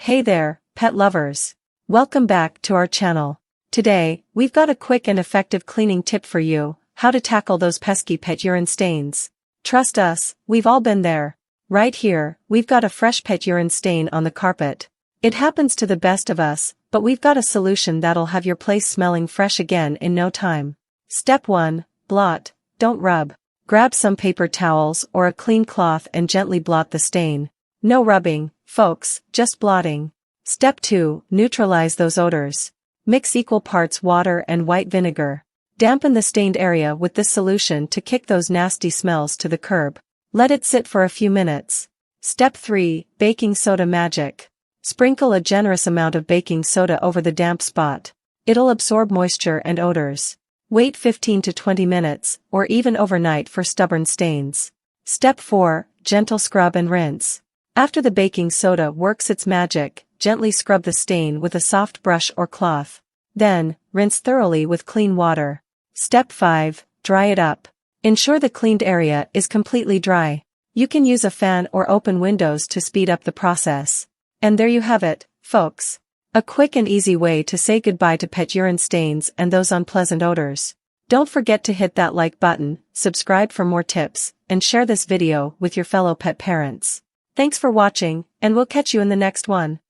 Hey there, pet lovers. Welcome back to our channel. Today, we've got a quick and effective cleaning tip for you: how to tackle those pesky pet urine stains. Trust us, we've all been there. Right here, we've got a fresh pet urine stain on the carpet. It happens to the best of us, but we've got a solution that'll have your place smelling fresh again in no time. Step 1. Blot, don't rub. Grab some paper towels or a clean cloth and gently blot the stain. No rubbing, folks, just blotting. Step 2. Neutralize those odors. Mix equal parts water and white vinegar. Dampen the stained area with this solution to kick those nasty smells to the curb. Let it sit for a few minutes. Step 3. Baking soda magic. Sprinkle a generous amount of baking soda over the damp spot. It'll absorb moisture and odors. Wait 15 to 20 minutes, or even overnight for stubborn stains. Step 4. Gentle scrub and rinse. After the baking soda works its magic, gently scrub the stain with a soft brush or cloth. Then, rinse thoroughly with clean water. Step 5. Dry it up. Ensure the cleaned area is completely dry. You can use a fan or open windows to speed up the process. And there you have it, folks. A quick and easy way to say goodbye to pet urine stains and those unpleasant odors. Don't forget to hit that like button, subscribe for more tips, and share this video with your fellow pet parents. Thanks for watching, and we'll catch you in the next one.